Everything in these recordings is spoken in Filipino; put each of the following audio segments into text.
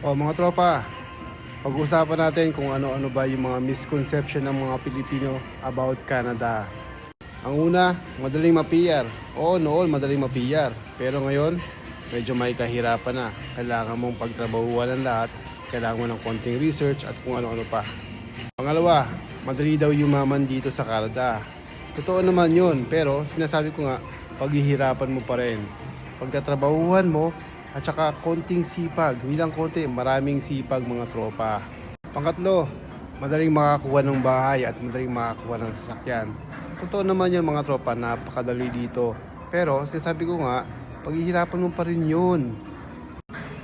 O mga tropa, pag-usapan natin kung ano-ano ba yung mga misconception ng mga Pilipino about Canada. Ang una, madaling ma-PR. Oo, noon madaling ma-PR. Pero ngayon, medyo may kahirapan na. Kailangan mong pagtrabahuan ng lahat. Kailangan mo ng konting research at kung ano-ano pa. Pangalawa, madali daw yumaman dito sa Canada. Totoo naman yun, pero sinasabi ko nga, paghihirapan mo pa rin. Pagtatrabahuhan mo, at saka konting sipag, hindi lang konti, maraming sipag mga tropa. Pangatlo, madaling makakuha ng bahay at madaling makakuha ng sasakyan. Totoo naman yun mga tropa, napakadali dito. Pero sinasabi ko nga, paghihirapan mo pa rin yun.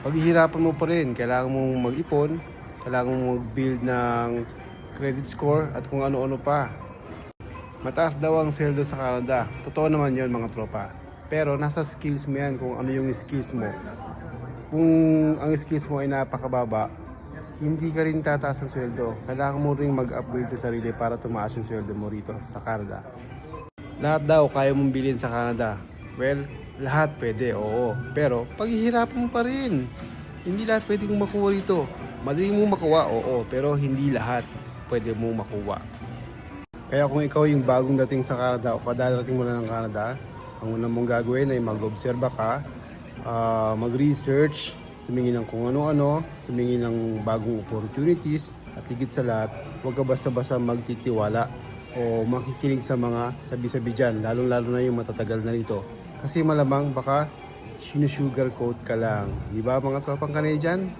Paghihirapan mo pa rin, kailangan mong mag-ipon, kailangan mong mag-build ng credit score at kung ano-ano pa. Mataas daw ang sweldo sa Canada. Totoo naman yun mga tropa. Pero nasa skills mo yan kung ano yung skills mo. Kung ang skills mo ay napakababa, hindi ka rin tataas ang sweldo. Kailangan mo rin mag-upgrade sa sarili para tumaas yung sweldo mo rito sa Canada. Lahat daw kaya mong bilhin sa Canada. Well, lahat pwede, oo. Pero paghihirapan mo pa rin. Hindi lahat pwede mong makuha rito. Madali mong makuha, oo. Pero hindi lahat pwede mong makuha. Kaya kung ikaw yung bagong dating sa Canada o kadarating mo na ng Canada, ang una mong gagawin ay mag-obserba ka, mag-research, tumingin ng kung ano-ano, tumingin ng bagong opportunities, at higit sa lahat, huwag ka basta-basta magtitiwala o makikinig sa mga sabi-sabi dyan, lalong-lalo na yung matatagal na rito. Kasi malamang baka sinusugarcoat ka lang. Di ba mga tropang Canadian?